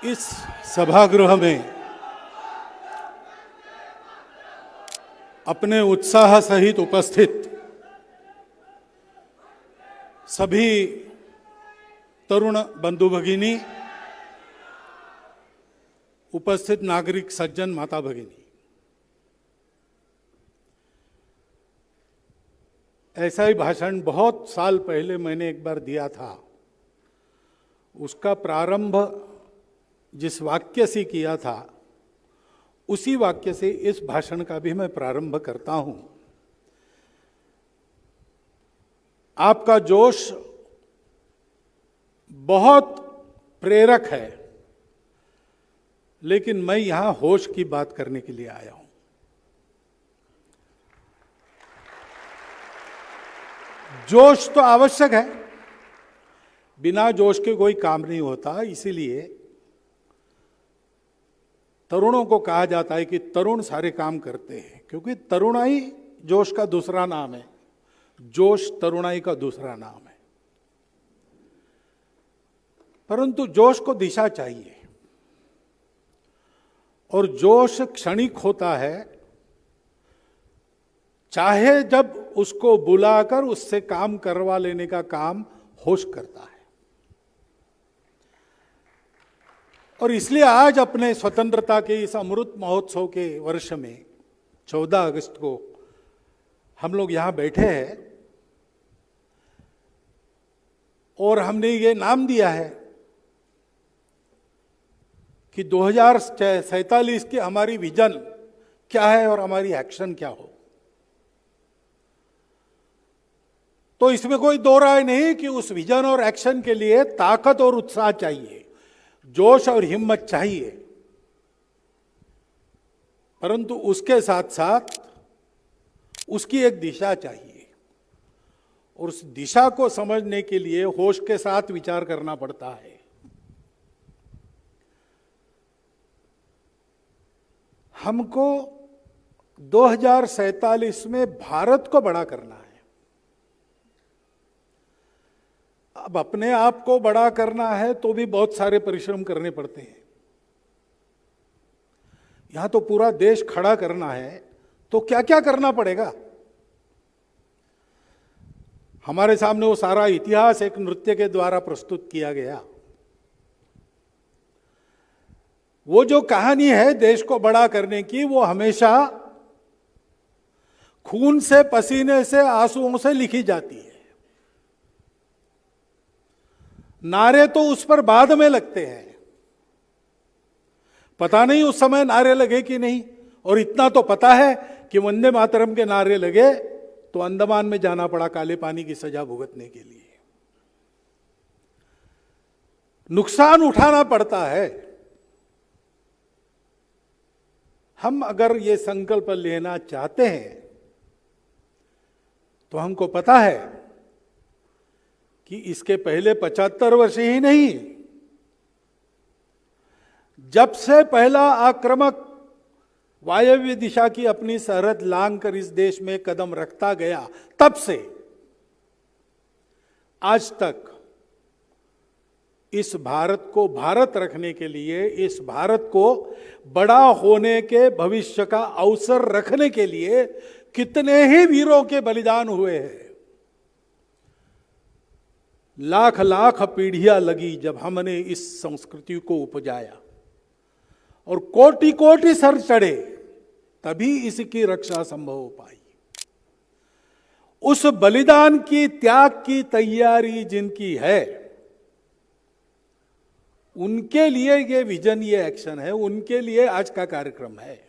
इस सभागृह में अपने उत्साह सहित उपस्थित सभी तरुण बंधु भगिनी, उपस्थित नागरिक सज्जन, माता भगिनी, ऐसा ही भाषण बहुत साल पहले मैंने एक बार दिया था। उसका प्रारंभ जिस वाक्य से किया था, उसी वाक्य से इस भाषण का भी मैं प्रारंभ करता हूं। आपका जोश बहुत प्रेरक है, लेकिन मैं यहां होश की बात करने के लिए आया हूं। जोश तो आवश्यक है, बिना जोश के कोई काम नहीं होता। इसीलिए तरुणों को कहा जाता है कि तरुण सारे काम करते हैं, क्योंकि तरुणाई जोश का दूसरा नाम है। जोश तरुणाई का दूसरा नाम है। परंतु जोश को दिशा चाहिए, और जोश क्षणिक होता है। चाहे जब उसको बुलाकर उससे काम करवा लेने का काम होश करता है। और इसलिए आज अपने स्वतंत्रता के इस अमृत महोत्सव के वर्ष में 14 अगस्त को हम लोग यहां बैठे हैं, और हमने ये नाम दिया है कि 2047 की हमारी विजन क्या है और हमारी एक्शन क्या हो। तो इसमें कोई दो राय नहीं कि उस विजन और एक्शन के लिए ताकत और उत्साह चाहिए, जोश और हिम्मत चाहिए, परंतु उसके साथ साथ उसकी एक दिशा चाहिए। और उस दिशा को समझने के लिए होश के साथ विचार करना पड़ता है। हमको 2047 में भारत को बड़ा करना है। अब अपने आप को बड़ा करना है तो भी बहुत सारे परिश्रम करने पड़ते हैं। यहां तो पूरा देश खड़ा करना है, तो क्या क्या करना पड़ेगा। हमारे सामने वो सारा इतिहास एक नृत्य के द्वारा प्रस्तुत किया गया। वो जो कहानी है देश को बड़ा करने की, वो हमेशा खून से, पसीने से, आंसुओं से लिखी जाती है। नारे तो उस पर बाद में लगते हैं। पता नहीं उस समय नारे लगे कि नहीं। और इतना तो पता है कि वंदे मातरम के नारे लगे तो अंडमान में जाना पड़ा काले पानी की सजा भुगतने के लिए। नुकसान उठाना पड़ता है। हम अगर ये संकल्प लेना चाहते हैं तो हमको पता है कि इसके पहले 75 वर्ष ही नहीं, जब से पहला आक्रामक वायव्य दिशा की अपनी सरहद लांघ कर इस देश में कदम रखता गया, तब से आज तक इस भारत को भारत रखने के लिए, इस भारत को बड़ा होने के भविष्य का अवसर रखने के लिए कितने ही वीरों के बलिदान हुए हैं। लाख लाख पीढ़ियां लगी जब हमने इस संस्कृति को उपजाया, और कोटि कोटि सर चढ़े, तभी इसकी रक्षा संभव हो पाई। उस बलिदान की, त्याग की तैयारी जिनकी है, उनके लिए ये विजन, ये एक्शन है, उनके लिए आज का कार्यक्रम है।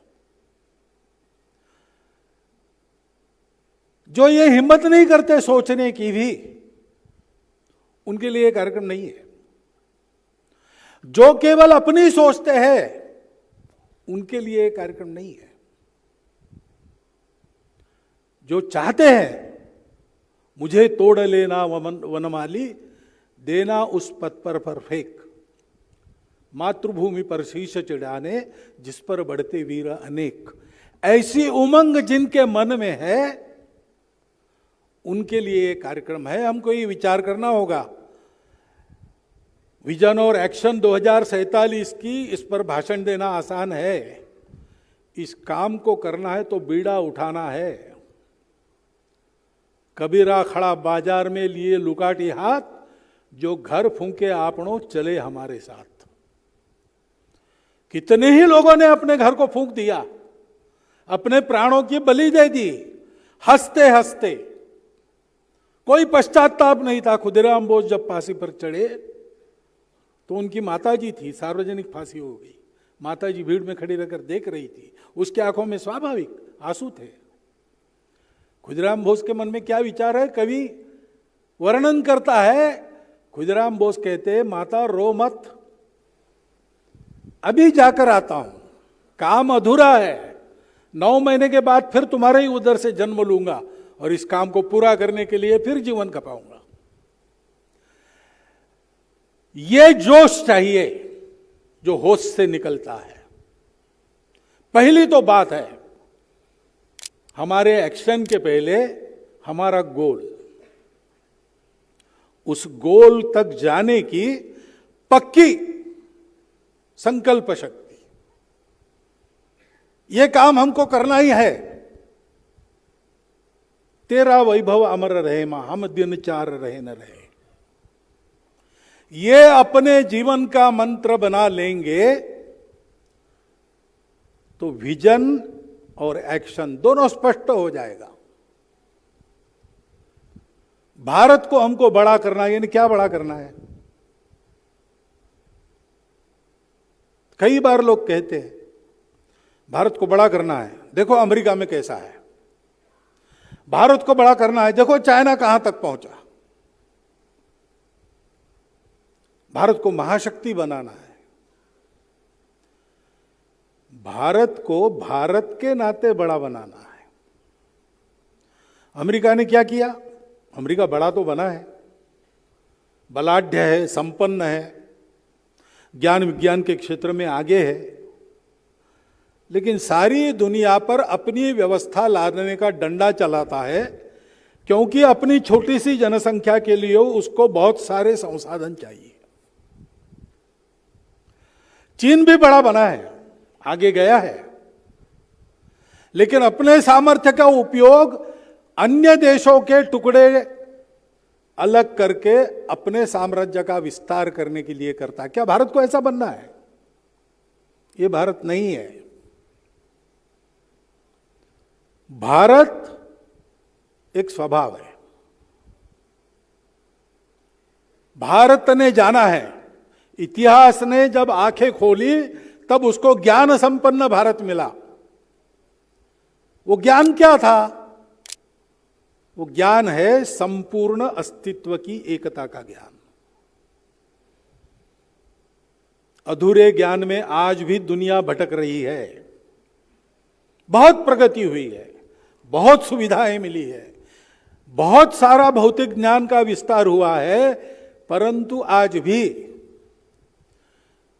जो ये हिम्मत नहीं करते सोचने की भी, उनके लिए कार्यक्रम नहीं है। जो केवल अपनी सोचते हैं, उनके लिए कार्यक्रम नहीं है। जो चाहते हैं मुझे तोड़ लेना वनमाली, देना उस पथ पर फेंक, मातृभूमि पर शीश चढ़ाने जिस पर बढ़ते वीर अनेक, ऐसी उमंग जिनके मन में है, उनके लिए कार्यक्रम है। हमको ये विचार करना होगा विजन और एक्शन 2047 की, इस पर भाषण देना आसान है। इस काम को करना है तो बीड़ा उठाना है। कबीरा खड़ा बाजार में लिए लुकाटी हाथ, जो घर फूंके आपनों चले हमारे साथ। कितने ही लोगों ने अपने घर को फूंक दिया, अपने प्राणों की बलि दे दी, हंसते हंसते। कोई पश्चाताप नहीं था। खुदीराम बोस जब फांसी पर चढ़े तो उनकी माताजी थी, सार्वजनिक फांसी हो गई। माताजी भीड़ में खड़ी रहकर देख रही थी। उसकी आंखों में स्वाभाविक आंसू थे। खुदीराम बोस के मन में क्या विचार है, कवि वर्णन करता है। खुदीराम बोस कहते, माता रो मत, अभी जाकर आता हूं, काम अधूरा है। 9 महीने के बाद फिर तुम्हारे ही उधर से जन्म लूंगा और इस काम को पूरा करने के लिए फिर जीवन खपाऊंगा। ये जोश चाहिए जो होश से निकलता है। पहली तो बात है, हमारे एक्शन के पहले हमारा गोल, उस गोल तक जाने की पक्की संकल्प शक्ति। यह काम हमको करना ही है। तेरा वैभव अमर रहे मां, हम दिन चार रहे न रहे। ये अपने जीवन का मंत्र बना लेंगे तो विजन और एक्शन दोनों स्पष्ट हो जाएगा। भारत को हमको बड़ा करना है। यानी क्या बड़ा करना है? कई बार लोग कहते हैं भारत को बड़ा करना है, देखो अमेरिका में कैसा है। भारत को बड़ा करना है, देखो चाइना कहां तक पहुंचा। भारत को महाशक्ति बनाना है। भारत को भारत के नाते बड़ा बनाना है। अमेरिका ने क्या किया? अमेरिका बड़ा तो बना है, बलाढ्य है, संपन्न है, ज्ञान विज्ञान के क्षेत्र में आगे है, लेकिन सारी दुनिया पर अपनी व्यवस्था लादने का डंडा चलाता है, क्योंकि अपनी छोटी सी जनसंख्या के लिए उसको बहुत सारे संसाधन चाहिए। चीन भी बड़ा बना है, आगे गया है, लेकिन अपने सामर्थ्य का उपयोग अन्य देशों के टुकड़े अलग करके अपने साम्राज्य का विस्तार करने के लिए करता है। क्या भारत को ऐसा बनना है? ये भारत नहीं है। भारत एक स्वभाव है। भारत ने जाना है, इतिहास ने जब आंखें खोली तब उसको ज्ञान संपन्न भारत मिला। वो ज्ञान क्या था? वो ज्ञान है संपूर्ण अस्तित्व की एकता का ज्ञान। अधूरे ज्ञान में आज भी दुनिया भटक रही है। बहुत प्रगति हुई है, बहुत सुविधाएं मिली है, बहुत सारा भौतिक ज्ञान का विस्तार हुआ है, परंतु आज भी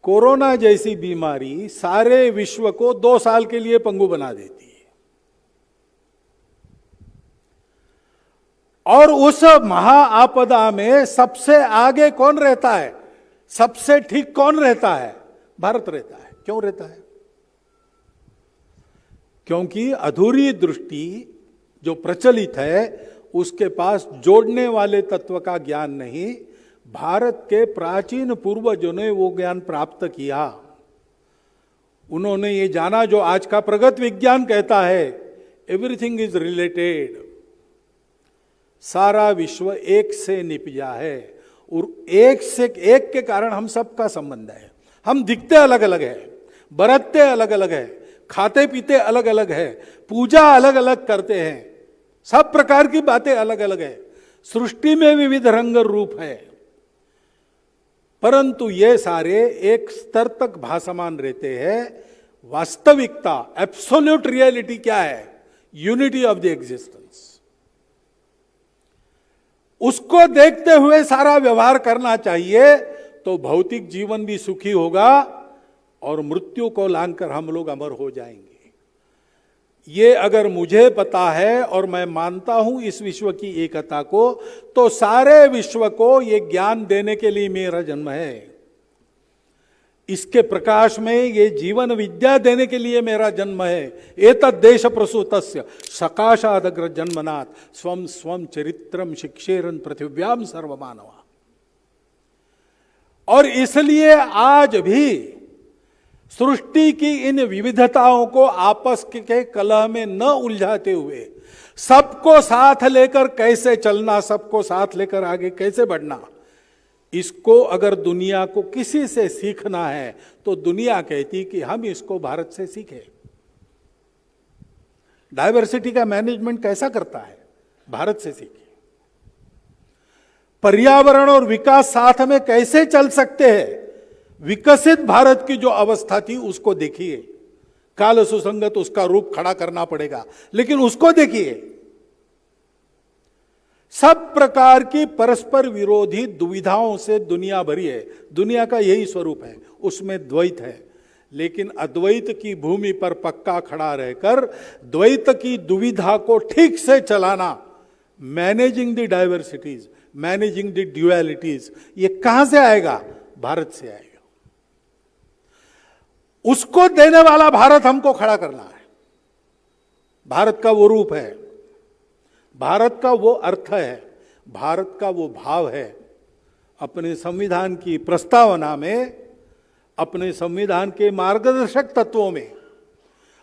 कोरोना जैसी बीमारी सारे विश्व को 2 साल के लिए पंगु बना देती है। और उस महाआपदा में सबसे आगे कौन रहता है? सबसे ठीक कौन रहता है? भारत रहता है। क्यों रहता है? क्योंकि अधूरी दृष्टि जो प्रचलित है, उसके पास जोड़ने वाले तत्व का ज्ञान नहीं। भारत के प्राचीन पूर्वजों ने वो ज्ञान प्राप्त किया। उन्होंने ये जाना जो आज का प्रगत विज्ञान कहता है, एवरीथिंग इज रिलेटेड। सारा विश्व एक से निपजा है और एक से एक के कारण हम सबका संबंध है। हम दिखते अलग अलग है, बरतते अलग अलग है, खाते पीते अलग अलग है, पूजा अलग अलग करते हैं, सब प्रकार की बातें अलग अलग है। सृष्टि में विविध रंग रूप है, परंतु ये सारे एक स्तर तक भासमान रहते हैं। वास्तविकता, एब्सोल्यूट रियलिटी क्या है? Unity of the existence. उसको देखते हुए सारा व्यवहार करना चाहिए, तो भौतिक जीवन भी सुखी होगा और मृत्यु को लांघकर हम लोग अमर हो जाएंगे। ये अगर मुझे पता है और मैं मानता हूं इस विश्व की एकता को, तो सारे विश्व को ये ज्ञान देने के लिए मेरा जन्म है। इसके प्रकाश में ये जीवन विद्या देने के लिए मेरा जन्म है। एतद् देश प्रसूतस्य सकाशादग्र जन्मनाथ स्वम स्वम चरित्रम शिक्षेरन पृथिव्याम सर्वमानवा। और इसलिए आज भी सृष्टि की इन विविधताओं को आपस के कलह में न उलझाते हुए सबको साथ लेकर कैसे चलना, सबको साथ लेकर आगे कैसे बढ़ना, इसको अगर दुनिया को किसी से सीखना है तो दुनिया कहती कि हम इसको भारत से सीखें। डायवर्सिटी का मैनेजमेंट कैसा करता है, भारत से सीखें। पर्यावरण और विकास साथ में कैसे चल सकते हैं, विकसित भारत की जो अवस्था थी उसको देखिए। काल सुसंगत उसका रूप खड़ा करना पड़ेगा, लेकिन उसको देखिए। सब प्रकार की परस्पर विरोधी दुविधाओं से दुनिया भरी है। दुनिया का यही स्वरूप है, उसमें द्वैत है। लेकिन अद्वैत की भूमि पर पक्का खड़ा रहकर द्वैत की दुविधा को ठीक से चलाना, managing the diversities, managing the dualities, ये कहां से आएगा? भारत से आएगा। उसको देने वाला भारत हमको खड़ा करना है। भारत का वो रूप है, भारत का वो अर्थ है, भारत का वो भाव है। अपने संविधान की प्रस्तावना में, अपने संविधान के मार्गदर्शक तत्वों में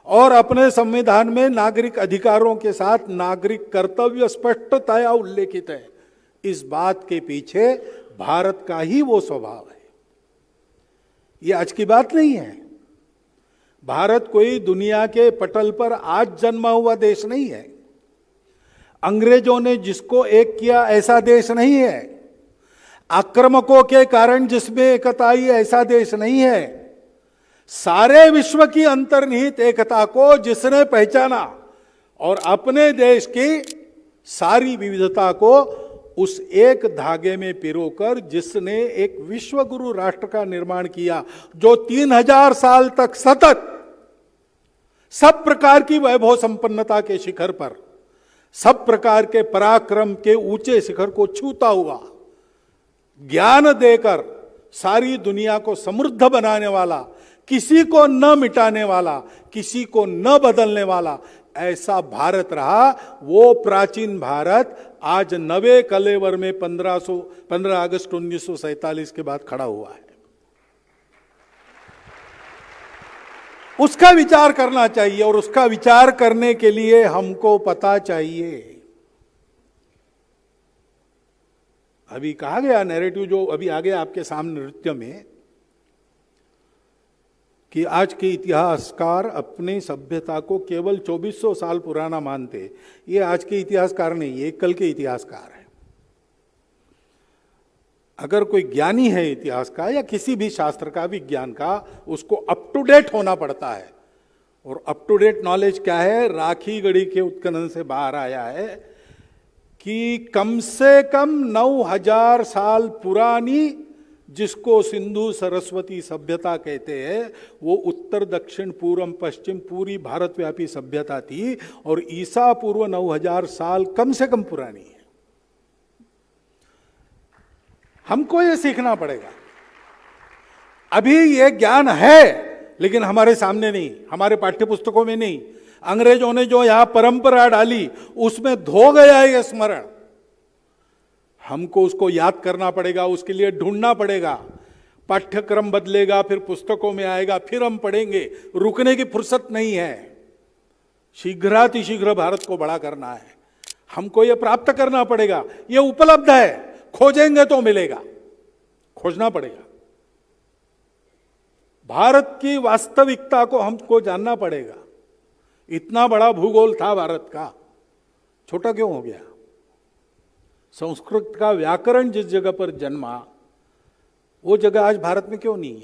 और अपने संविधान में नागरिक अधिकारों के साथ नागरिक कर्तव्य स्पष्टतया उल्लेखित है। इस बात के पीछे भारत का ही वो स्वभाव है। ये आज की बात नहीं है। भारत कोई दुनिया के पटल पर आज जन्मा हुआ देश नहीं है। अंग्रेजों ने जिसको एक किया ऐसा देश नहीं है। आक्रामकों के कारण जिसमें एकता आई ऐसा देश नहीं है। सारे विश्व की अंतर्निहित एकता को जिसने पहचाना और अपने देश की सारी विविधता को उस एक धागे में पिरोकर जिसने एक विश्व गुरु राष्ट्र का निर्माण किया, जो 3000 साल तक सतत सब प्रकार की वैभव संपन्नता के शिखर पर, सब प्रकार के पराक्रम के ऊंचे शिखर को छूता हुआ, ज्ञान देकर सारी दुनिया को समृद्ध बनाने वाला, किसी को न मिटाने वाला, किसी को न बदलने वाला, ऐसा भारत रहा। वो प्राचीन भारत आज नवे कलेवर में 15 अगस्त 1947 के बाद खड़ा हुआ है। उसका विचार करना चाहिए और उसका विचार करने के लिए हमको पता चाहिए। अभी कहा गया नैरेटिव जो अभी आ गया आपके सामने नृत्य में, कि आज के इतिहासकार अपनी सभ्यता को केवल 2400 साल पुराना मानते। ये आज के इतिहासकार नहीं, ये कल के इतिहासकार है। अगर कोई ज्ञानी है इतिहास का या किसी भी शास्त्र का, विज्ञान का, उसको अप टू डेट होना पड़ता है। और अप टू डेट नॉलेज क्या है? राखी गढ़ी के उत्खनन से बाहर आया है कि कम से कम 9000 साल पुरानी, जिसको सिंधु सरस्वती सभ्यता कहते हैं, वो उत्तर दक्षिण पूर्व पश्चिम पूरी भारतव्यापी सभ्यता थी और ईसा पूर्व 9000 साल कम से कम पुरानी है। हमको ये सीखना पड़ेगा। अभी ये ज्ञान है लेकिन हमारे सामने नहीं, हमारे पाठ्य पुस्तकों में नहीं। अंग्रेजों ने जो यहां परंपरा डाली उसमें धो गया है ये स्मरण। हमको उसको याद करना पड़ेगा, उसके लिए ढूंढना पड़ेगा। पाठ्यक्रम बदलेगा, फिर पुस्तकों में आएगा, फिर हम पढ़ेंगे। रुकने की फुर्सत नहीं है। शीघ्रातिशीघ्र भारत को बड़ा करना है। हमको ये प्राप्त करना पड़ेगा। ये उपलब्ध है, खोजेंगे तो मिलेगा, खोजना पड़ेगा। भारत की वास्तविकता को हमको जानना पड़ेगा। इतना बड़ा भूगोल था भारत का, छोटा क्यों हो गया? संस्कृत का व्याकरण जिस जगह पर जन्मा, वो जगह आज भारत में क्यों नहीं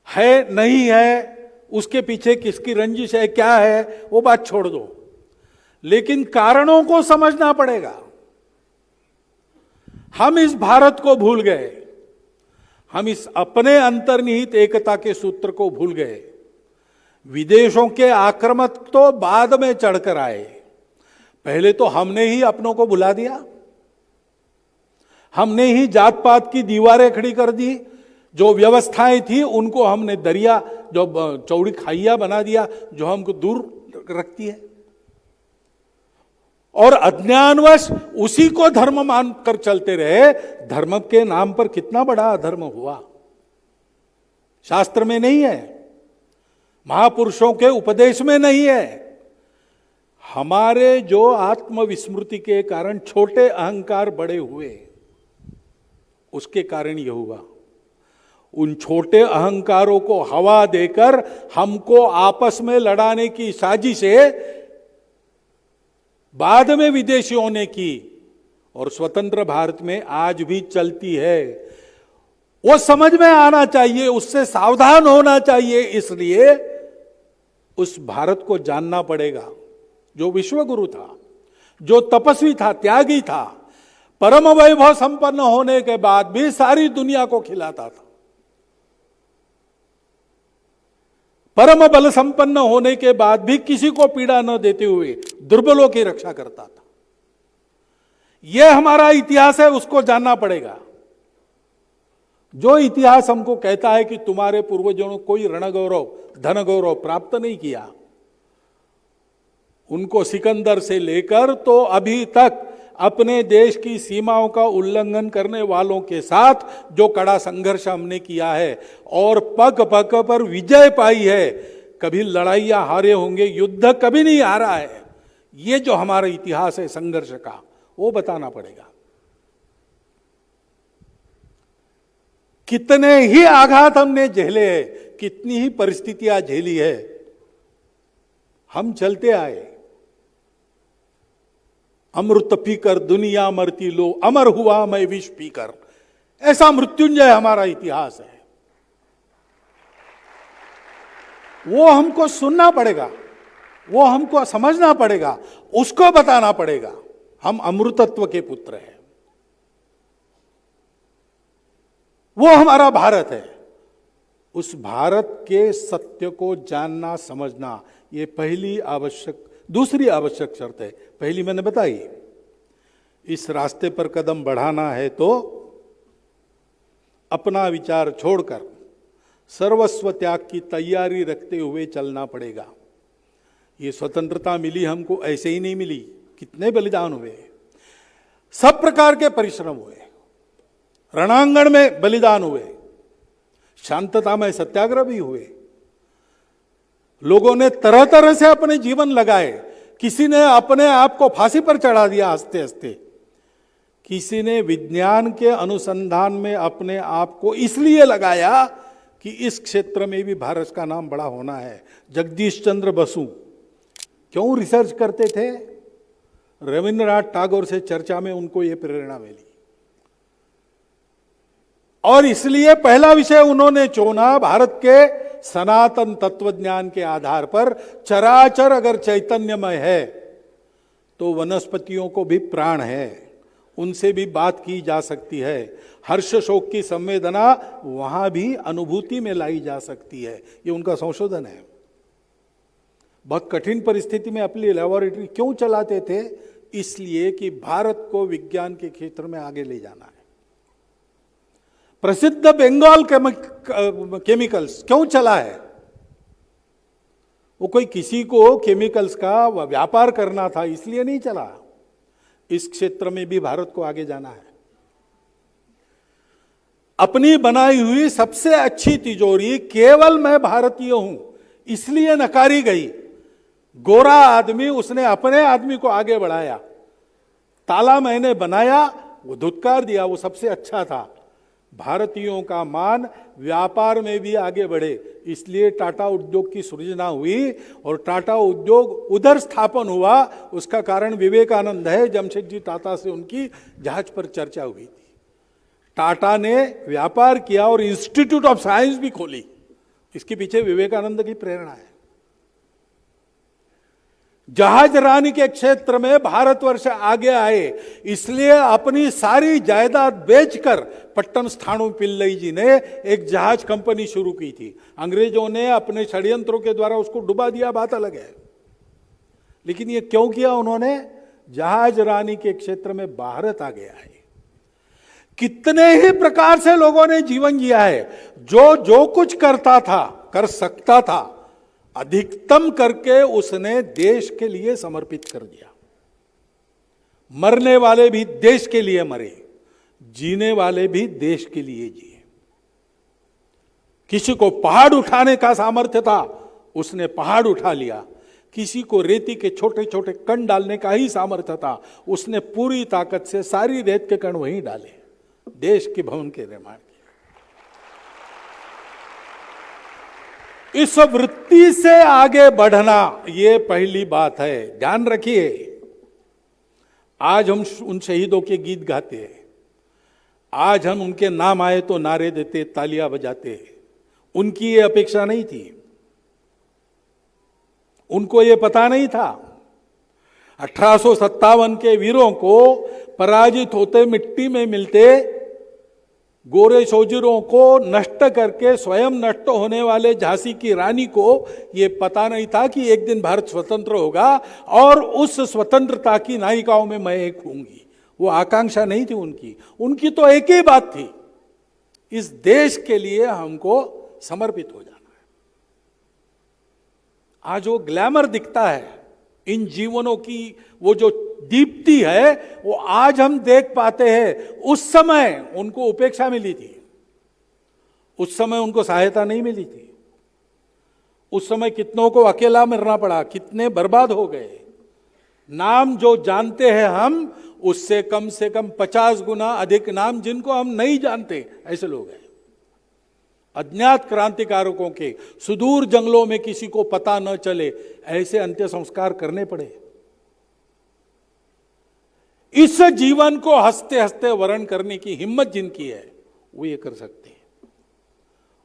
है नहीं है, उसके पीछे किसकी रंजिश है, क्या है, वो बात छोड़ दो। लेकिन कारणों को समझना पड़ेगा। हम इस भारत को भूल गए, हम इस अपने अंतर्निहित एकता के सूत्र को भूल गए। विदेशों के आक्रामक तो बाद में चढ़कर आए, पहले तो हमने ही अपनों को भुला दिया। हमने ही जात पात की दीवारें खड़ी कर दी, जो व्यवस्थाएं थी उनको हमने दरिया, जो चौड़ी खाइया बना दिया, जो हमको दूर रखती है। और अज्ञानवश उसी को धर्म मानकर चलते रहे। धर्म के नाम पर कितना बड़ा अधर्म हुआ, शास्त्र में नहीं है, महापुरुषों के उपदेश में नहीं है। हमारे जो आत्मविस्मृति के कारण छोटे अहंकार बड़े हुए, उसके कारण यह हुआ। उन छोटे अहंकारों को हवा देकर हमको आपस में लड़ाने की साजिशें बाद में विदेशियों ने की और स्वतंत्र भारत में आज भी चलती है। वो समझ में आना चाहिए, उससे सावधान होना चाहिए। इसलिए उस भारत को जानना पड़ेगा जो विश्वगुरु था, जो तपस्वी था, त्यागी था, परम वैभव संपन्न होने के बाद भी सारी दुनिया को खिलाता था, परम बल संपन्न होने के बाद भी किसी को पीड़ा न देते हुए दुर्बलों की रक्षा करता था। यह हमारा इतिहास है, उसको जानना पड़ेगा। जो इतिहास हमको कहता है कि तुम्हारे पूर्वजों ने कोई रण गौरव, धन गौरव प्राप्त नहीं किया, उनको सिकंदर से लेकर तो अभी तक अपने देश की सीमाओं का उल्लंघन करने वालों के साथ जो कड़ा संघर्ष हमने किया है और पग पग पर विजय पाई है, कभी लड़ाइयां हारे होंगे, युद्ध कभी नहीं हारा है। ये जो हमारा इतिहास है संघर्ष का, वो बताना पड़ेगा। कितने ही आघात हमने झेले हैं, कितनी ही परिस्थितियां झेली है, हम चलते आए। अमृत पीकर दुनिया मरती लो, अमर हुआ मैं विष पीकर, ऐसा मृत्युंजय हमारा इतिहास है। वो हमको सुनना पड़ेगा, वो हमको समझना पड़ेगा, उसको बताना पड़ेगा। हम अमृतत्व के पुत्र हैं, वो हमारा भारत है। उस भारत के सत्य को जानना, समझना, ये दूसरी आवश्यक शर्त है। पहली मैंने बताई, इस रास्ते पर कदम बढ़ाना है तो अपना विचार छोड़कर सर्वस्व त्याग की तैयारी रखते हुए चलना पड़ेगा। ये स्वतंत्रता मिली हमको ऐसे ही नहीं मिली, कितने बलिदान हुए, सब प्रकार के परिश्रम हुए, रणांगण में बलिदान हुए, शांतता में सत्याग्रह भी हुए, लोगों ने तरह तरह से अपने जीवन लगाए। किसी ने अपने आप को फांसी पर चढ़ा दिया हंसते हंसते, किसी ने विज्ञान के अनुसंधान में अपने आप को इसलिए लगाया कि इस क्षेत्र में भी भारत का नाम बड़ा होना है। जगदीश चंद्र बसु क्यों रिसर्च करते थे? रविंद्रनाथ टैगोर से चर्चा में उनको यह प्रेरणा मिली और इसलिए पहला विषय उन्होंने चुना भारत के सनातन तत्वज्ञान के आधार पर। चराचर अगर चैतन्यमय है तो वनस्पतियों को भी प्राण है, उनसे भी बात की जा सकती है। हर्ष शोक की संवेदना वहां भी अनुभूति में लाई जा सकती है। ये उनका संशोधन है। बहुत कठिन परिस्थिति में अपनी लैबोरेटरी क्यों चलाते थे? इसलिए कि भारत को विज्ञान के क्षेत्र में आगे ले जाना है। प्रसिद्ध बंगाल केमिकल्स क्यों चला है? वो कोई किसी को केमिकल्स का व्यापार करना था इसलिए नहीं चला। इस क्षेत्र में भी भारत को आगे जाना है। अपनी बनाई हुई सबसे अच्छी तिजोरी केवल मैं भारतीय हूं इसलिए नकारी गई। गोरा आदमी, उसने अपने आदमी को आगे बढ़ाया। ताला मैंने बनाया, वो धुतकार दिया, वो सबसे अच्छा था। भारतीयों का मान व्यापार में भी आगे बढ़े, इसलिए टाटा उद्योग की सृजना हुई और टाटा उद्योग उधर स्थापन हुआ। उसका कारण विवेकानंद है। जमशेदजी टाटा से उनकी जहाज पर चर्चा हुई थी। टाटा ने व्यापार किया और इंस्टीट्यूट ऑफ साइंस भी खोली। इसके पीछे विवेकानंद की प्रेरणा है। जहाज रानी के क्षेत्र में भारतवर्ष आगे आए, इसलिए अपनी सारी जायदाद बेचकर पट्टन स्थाणु पिल्लई जी ने एक जहाज कंपनी शुरू की थी। अंग्रेजों ने अपने षड्यंत्रों के द्वारा उसको डुबा दिया, बात अलग है। लेकिन ये क्यों किया उन्होंने? जहाज रानी के क्षेत्र में भारत आगे आए। कितने ही प्रकार से लोगों ने जीवन जिया है। जो जो कुछ करता था, कर सकता था, अधिकतम करके उसने देश के लिए समर्पित कर दिया। मरने वाले भी देश के लिए मरे, जीने वाले भी देश के लिए जिए। किसी को पहाड़ उठाने का सामर्थ्य था, उसने पहाड़ उठा लिया। किसी को रेती के छोटे छोटे कण डालने का ही सामर्थ्य था, उसने पूरी ताकत से सारी रेत के कण वहीं डाले, देश के भवन के निर्माण के। इस वृत्ति से आगे बढ़ना, ये पहली बात है, ध्यान रखिए। आज हम उन शहीदों के गीत गाते हैं, आज हम उनके नाम आए तो नारे देते, तालियां बजाते। उनकी ये अपेक्षा नहीं थी, उनको ये पता नहीं था। 1857 के वीरों को पराजित होते, मिट्टी में मिलते, गोरे सोजरों को नष्ट करके स्वयं नष्ट होने वाले झांसी की रानी को यह पता नहीं था कि एक दिन भारत स्वतंत्र होगा और उस स्वतंत्रता की नायिकाओं में मैं एक होंगी। वो आकांक्षा नहीं थी उनकी, उनकी तो एक ही बात थी, इस देश के लिए हमको समर्पित हो जाना है। आज वो ग्लैमर दिखता है, इन जीवनों की वो जो दीप्ति है, वो आज हम देख पाते हैं। उस समय उनको उपेक्षा मिली थी, उस समय उनको सहायता नहीं मिली थी, उस समय कितनों को अकेला मरना पड़ा, कितने बर्बाद हो गए। नाम जो जानते हैं हम, उससे कम से कम 50 गुना अधिक नाम जिनको हम नहीं जानते, ऐसे लोग हैं। अज्ञात क्रांतिकारकों के सुदूर जंगलों में किसी को पता न चले, ऐसे अंत्य संस्कार करने पड़े। इस जीवन को हंसते हंसते वर्ण करने की हिम्मत जिनकी है, वो ये कर सकते हैं।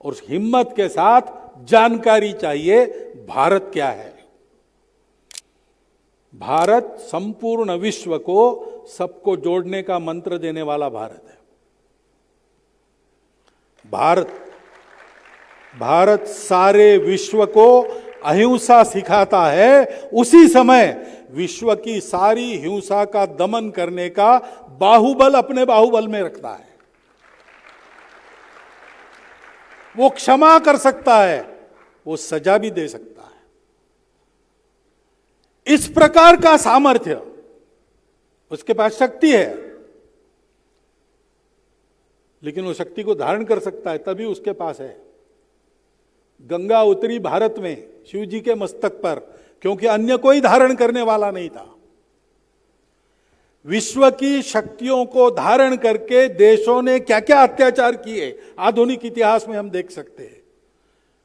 और उस हिम्मत के साथ जानकारी चाहिए, भारत क्या है। भारत संपूर्ण विश्व को सबको जोड़ने का मंत्र देने वाला भारत है। भारत सारे विश्व को अहिंसा सिखाता है, उसी समय विश्व की सारी हिंसा का दमन करने का बाहुबल अपने बाहुबल में रखता है। वो क्षमा कर सकता है, वो सजा भी दे सकता है। इस प्रकार का सामर्थ्य उसके पास शक्ति है, लेकिन वो शक्ति को धारण कर सकता है, तभी उसके पास है। गंगा उतरी भारत में शिव जी के मस्तक पर, क्योंकि अन्य कोई धारण करने वाला नहीं था। विश्व की शक्तियों को धारण करके देशों ने क्या क्या अत्याचार किए, आधुनिक इतिहास में हम देख सकते हैं।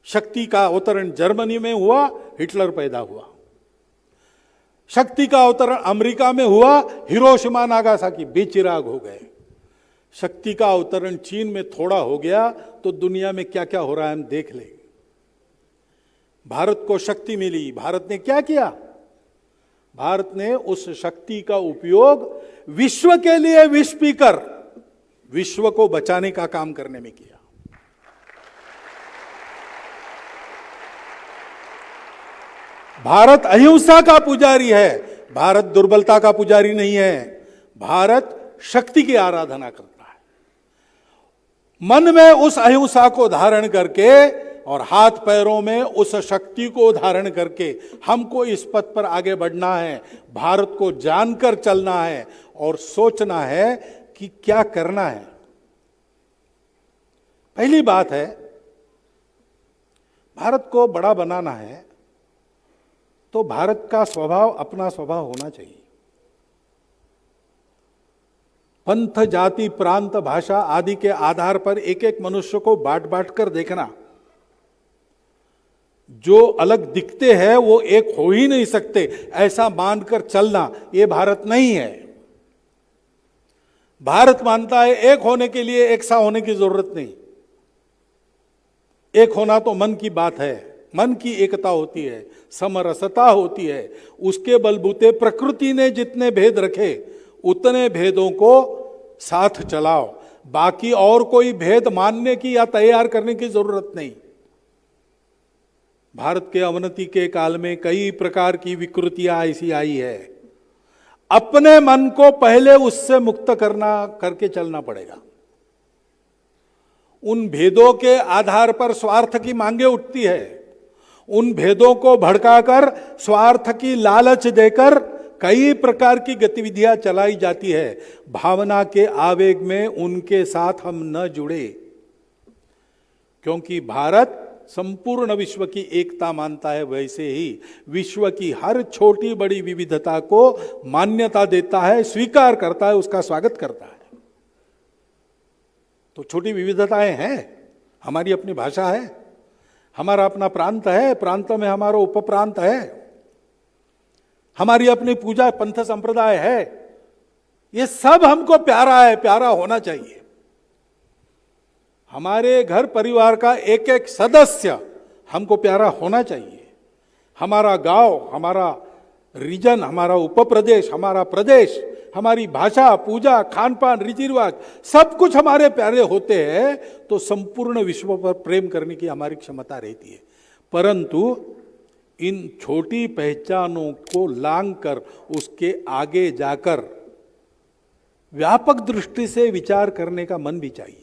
शक्ति का अवतरण जर्मनी में हुआ, हिटलर पैदा हुआ। शक्ति का अवतरण अमेरिका में हुआ, हिरोशिमा नागासाकी बेचिराग हो गए। शक्ति का अवतरण चीन में थोड़ा हो गया, तो दुनिया में क्या क्या हो रहा है हम देख लेंगे। भारत को शक्ति मिली, भारत ने क्या किया? भारत ने उस शक्ति का उपयोग विश्व के लिए विष पीकर विश्व को बचाने का काम करने में किया। भारत अहिंसा का पुजारी है, भारत दुर्बलता का पुजारी नहीं है। भारत शक्ति की आराधना करता है। मन में उस अहिंसा को धारण करके और हाथ पैरों में उस शक्ति को धारण करके हमको इस पथ पर आगे बढ़ना है। भारत को जानकर चलना है और सोचना है कि क्या करना है। पहली बात है, भारत को बड़ा बनाना है तो भारत का स्वभाव अपना स्वभाव होना चाहिए। पंथ, जाति, प्रांत, भाषा आदि के आधार पर एक एक मनुष्य को बांट बांट कर देखना, जो अलग दिखते हैं वो एक हो ही नहीं सकते, ऐसा मानकर चलना, ये भारत नहीं है। भारत मानता है एक होने के लिए एक सा होने की जरूरत नहीं। एक होना तो मन की बात है, मन की एकता होती है, समरसता होती है। उसके बलबूते प्रकृति ने जितने भेद रखे उतने भेदों को साथ चलाओ। बाकी और कोई भेद मानने की या तैयार करने की जरूरत नहीं। भारत के अवनति के काल में कई प्रकार की विकृतियां ऐसी आई है। अपने मन को पहले उससे मुक्त करके चलना पड़ेगा। उन भेदों के आधार पर स्वार्थ की मांगे उठती है, उन भेदों को भड़काकर स्वार्थ की लालच देकर कई प्रकार की गतिविधियां चलाई जाती है। भावना के आवेग में उनके साथ हम न जुड़े, क्योंकि भारत संपूर्ण विश्व की एकता मानता है, वैसे ही विश्व की हर छोटी बड़ी विविधता को मान्यता देता है, स्वीकार करता है, उसका स्वागत करता है। तो छोटी विविधताएं हैं, हमारी अपनी भाषा है, हमारा अपना प्रांत है, प्रांत में हमारा उपप्रांत है, हमारी अपनी पूजा पंथ संप्रदाय है, ये सब हमको प्यारा है, प्यारा होना चाहिए। हमारे घर परिवार का एक एक सदस्य हमको प्यारा होना चाहिए। हमारा गांव, हमारा रीजन, हमारा उपप्रदेश, हमारा प्रदेश, हमारी भाषा, पूजा, खान पान, रीति रिवाज सब कुछ हमारे प्यारे होते हैं, तो संपूर्ण विश्व पर प्रेम करने की हमारी क्षमता रहती है। परंतु इन छोटी पहचानों को लांग कर उसके आगे जाकर व्यापक दृष्टि से विचार करने का मन भी चाहिए।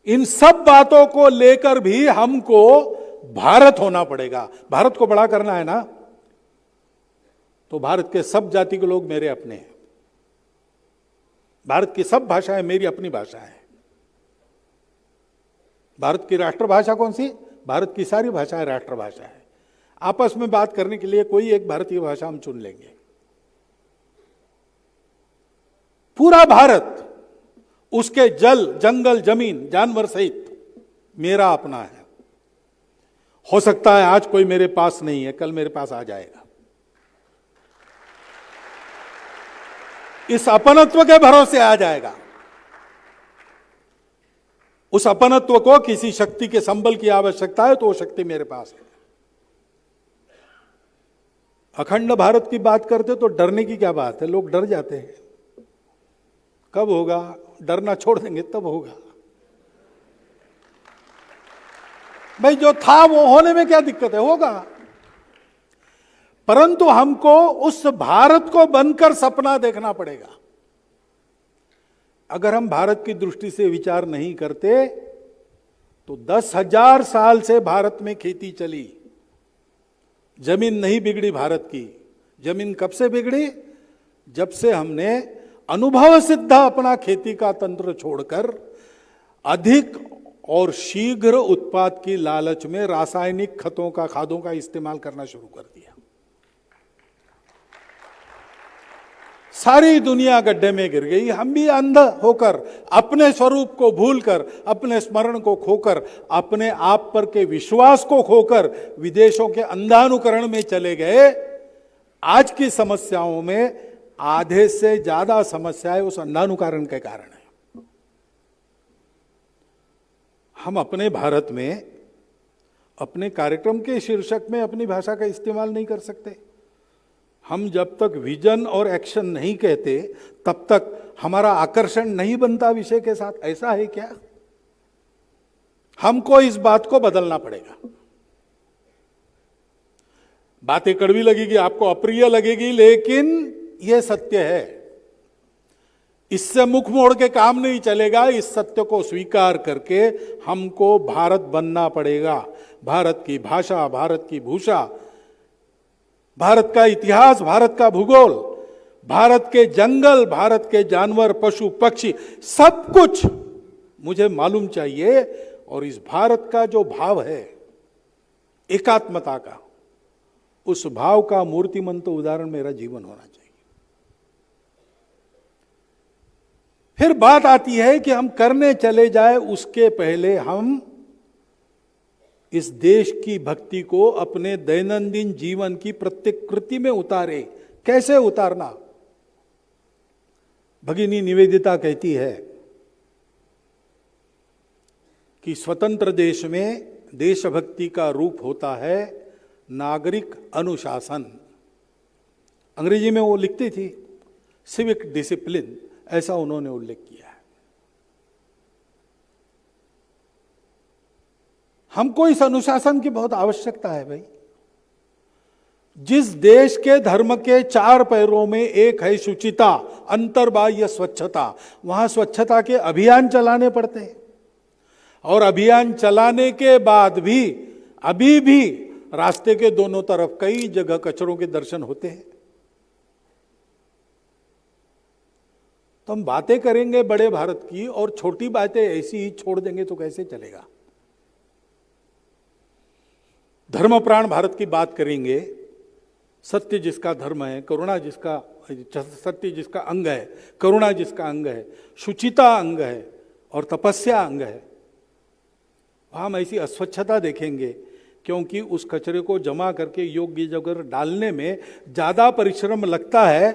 इन सब बातों को लेकर भी हमको भारत होना पड़ेगा। भारत को बड़ा करना है ना, तो भारत के सब जाति के लोग मेरे अपने हैं, भारत की सब भाषाएं मेरी अपनी भाषा है। भारत की राष्ट्रभाषा कौन सी? भारत की सारी भाषाएं राष्ट्रभाषा है। आपस में बात करने के लिए कोई एक भारतीय भाषा हम चुन लेंगे। पूरा भारत, उसके जल, जंगल, जमीन, जानवर सहित मेरा अपना है। हो सकता है आज कोई मेरे पास नहीं है, कल मेरे पास आ जाएगा। इस अपनत्व के भरोसे आ जाएगा। उस अपनत्व को किसी शक्ति के संबल की आवश्यकता है, तो वो शक्ति मेरे पास है। अखंड भारत की बात करते तो डरने की क्या बात है? लोग डर जाते हैं। कब होगा? डरना छोड़ देंगे तब होगा। भाई जो था वो होने में क्या दिक्कत है? होगा। परंतु हमको उस भारत को बनकर सपना देखना पड़ेगा। अगर हम भारत की दृष्टि से विचार नहीं करते तो 10,000 साल से भारत में खेती चली, जमीन नहीं बिगड़ी भारत की। जमीन कब से बिगड़ी? जब से हमने अनुभव सिद्ध अपना खेती का तंत्र छोड़कर अधिक और शीघ्र उत्पाद की लालच में रासायनिक खादों का इस्तेमाल करना शुरू कर दिया। सारी दुनिया गड्ढे में गिर गई। हम भी अंध होकर, अपने स्वरूप को भूलकर, अपने स्मरण को खोकर, अपने आप पर के विश्वास को खोकर विदेशों के अंधानुकरण में चले गए। आज की समस्याओं में आधे से ज्यादा समस्याएं उस अंधानुकरण के कारण है। हम अपने भारत में अपने कार्यक्रम के शीर्षक में अपनी भाषा का इस्तेमाल नहीं कर सकते। हम जब तक विजन और एक्शन नहीं कहते तब तक हमारा आकर्षण नहीं बनता विषय के साथ। ऐसा है क्या? हमको इस बात को बदलना पड़ेगा। बातें कड़वी लगेगी, आपको अप्रिय लगेगी, लेकिन यह सत्य है। इससे मुख मोड़ के काम नहीं चलेगा। इस सत्य को स्वीकार करके हमको भारत बनना पड़ेगा। भारत की भाषा, भारत की भूषा, भारत का इतिहास, भारत का भूगोल, भारत के जंगल, भारत के जानवर, पशु पक्षी, सब कुछ मुझे मालूम चाहिए। और इस भारत का जो भाव है एकात्मता का, उस भाव का मूर्तिमंत उदाहरण मेरा जीवन होना चाहिए। फिर बात आती है कि हम करने चले जाए उसके पहले हम इस देश की भक्ति को अपने दैनंदिन जीवन की प्रत्येक कृति में उतारे। कैसे उतारना? भगिनी निवेदिता कहती है कि स्वतंत्र देश में देशभक्ति का रूप होता है नागरिक अनुशासन। अंग्रेजी में वो लिखती थी सिविक डिसिप्लिन, ऐसा उन्होंने उल्लेख किया है। हमको इस अनुशासन की बहुत आवश्यकता है भाई। जिस देश के धर्म के 4 पैरों में एक है शुचिता, अंतर्बाह्य स्वच्छता, वहां स्वच्छता के अभियान चलाने पड़ते हैं। और अभियान चलाने के बाद भी अभी भी रास्ते के दोनों तरफ कई जगह कचरों के दर्शन होते हैं। तो हम बातें करेंगे बड़े भारत की और छोटी बातें ऐसी ही छोड़ देंगे तो कैसे चलेगा। धर्म प्राण भारत की बात करेंगे, सत्य जिसका धर्म है, करुणा जिसका, सत्य जिसका अंग है, करुणा जिसका अंग है, शुचिता अंग है और तपस्या अंग है। हम ऐसी अस्वच्छता देखेंगे क्योंकि उस कचरे को जमा करके योग्य जगह डालने में ज्यादा परिश्रम लगता है।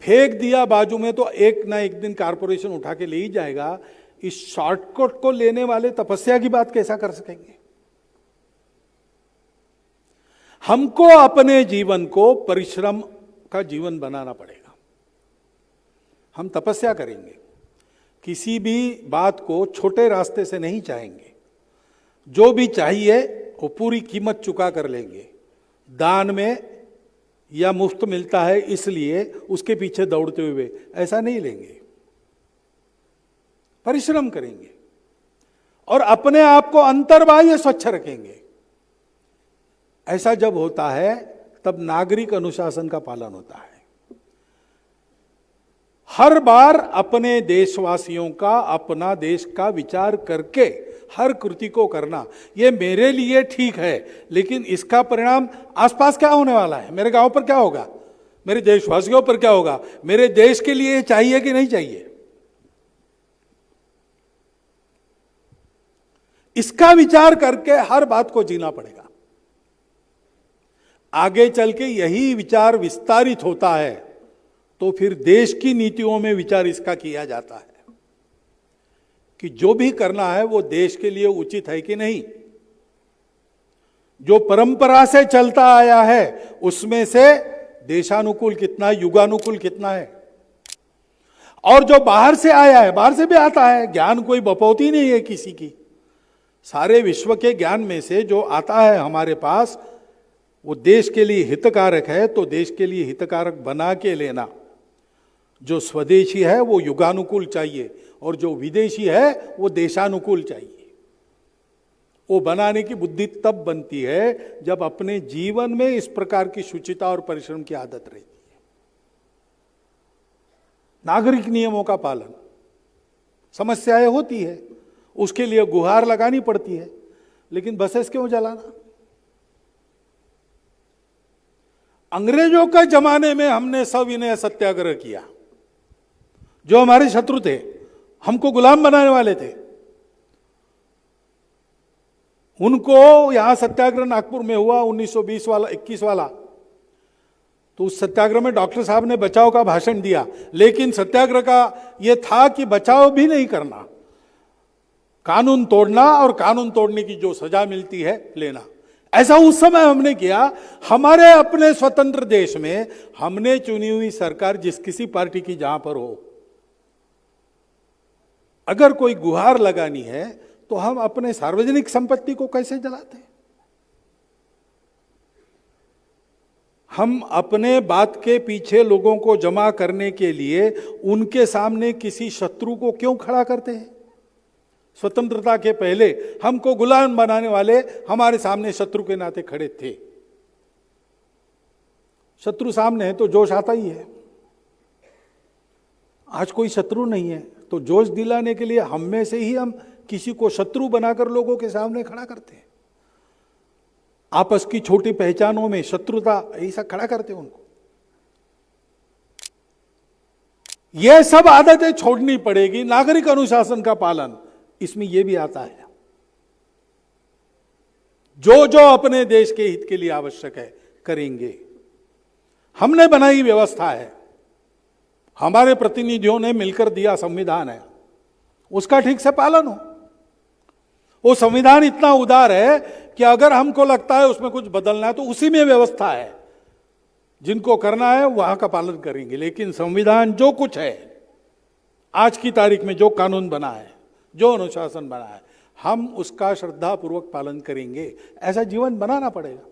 फेंक दिया बाजू में तो एक ना एक दिन कारपोरेशन उठा के ले ही जाएगा। इस शॉर्टकट को लेने वाले तपस्या की बात कैसा कर सकेंगे। हमको अपने जीवन को परिश्रम का जीवन बनाना पड़ेगा। हम तपस्या करेंगे, किसी भी बात को छोटे रास्ते से नहीं चाहेंगे। जो भी चाहिए वो पूरी कीमत चुका कर लेंगे। दान में या मुफ्त मिलता है इसलिए उसके पीछे दौड़ते हुए ऐसा नहीं लेंगे। परिश्रम करेंगे और अपने आप को अंतर्बाह्य स्वच्छ रखेंगे। ऐसा जब होता है तब नागरिक अनुशासन का पालन होता है। हर बार अपने देशवासियों का, अपना देश का विचार करके हर कृति को करना, ये मेरे लिए ठीक है, लेकिन इसका परिणाम आसपास क्या होने वाला है, मेरे गांव पर क्या होगा, मेरे देशवासियों पर क्या होगा, मेरे देश के लिए चाहिए कि नहीं चाहिए, इसका विचार करके हर बात को जीना पड़ेगा। आगे चल के यही विचार विस्तारित होता है तो फिर देश की नीतियों में विचार इसका किया जाता है कि जो भी करना है वो देश के लिए उचित है कि नहीं। जो परंपरा से चलता आया है उसमें से देशानुकूल कितना, युगानुकूल कितना है। और जो बाहर से आया है, बाहर से भी आता है, ज्ञान कोई बपौती नहीं है किसी की। सारे विश्व के ज्ञान में से जो आता है हमारे पास वो देश के लिए हितकारक है, तो देश के लिए हितकारक बना के लेना। जो स्वदेशी है वो युगानुकूल चाहिए और जो विदेशी है वो देशानुकूल चाहिए। वो बनाने की बुद्धि तब बनती है जब अपने जीवन में इस प्रकार की शुचिता और परिश्रम की आदत रहती है। नागरिक नियमों का पालन, समस्याएं होती है, उसके लिए गुहार लगानी पड़ती है, लेकिन बसेस क्यों जलाना। अंग्रेजों के जमाने में हमने सविनय सत्याग्रह किया। जो हमारे शत्रु थे, हमको गुलाम बनाने वाले थे, उनको यहां सत्याग्रह नागपुर में हुआ 1920 वाला 21 वाला, तो उस सत्याग्रह में डॉक्टर साहब ने बचाव का भाषण दिया, लेकिन सत्याग्रह का यह था कि बचाव भी नहीं करना, कानून तोड़ना और कानून तोड़ने की जो सजा मिलती है लेना। ऐसा उस समय हमने किया। हमारे अपने स्वतंत्र देश में हमने चुनी हुई सरकार जिस किसी पार्टी की जहां पर हो, अगर कोई गुहार लगानी है तो हम अपने सार्वजनिक संपत्ति को कैसे जलाते हैं। हम अपने बात के पीछे लोगों को जमा करने के लिए उनके सामने किसी शत्रु को क्यों खड़ा करते हैं। स्वतंत्रता के पहले हमको गुलाम बनाने वाले हमारे सामने शत्रु के नाते खड़े थे। शत्रु सामने है तो जोश आता ही है। आज कोई शत्रु नहीं है तो जोश दिलाने के लिए हम में से ही हम किसी को शत्रु बनाकर लोगों के सामने खड़ा करते हैं। आपस की छोटी पहचानों में शत्रुता ऐसा खड़ा करते हैं उनको। यह सब आदतें छोड़नी पड़ेगी। नागरिक अनुशासन का पालन इसमें यह भी आता है। जो जो अपने देश के हित के लिए आवश्यक है करेंगे। हमने बनाई व्यवस्था है, हमारे प्रतिनिधियों ने मिलकर दिया संविधान है, उसका ठीक से पालन हो। वो संविधान इतना उदार है कि अगर हमको लगता है उसमें कुछ बदलना है तो उसी में व्यवस्था है, जिनको करना है वहां का पालन करेंगे। लेकिन संविधान जो कुछ है, आज की तारीख में जो कानून बना है, जो अनुशासन बना है, हम उसका श्रद्धापूर्वक पालन करेंगे। ऐसा जीवन बनाना पड़ेगा।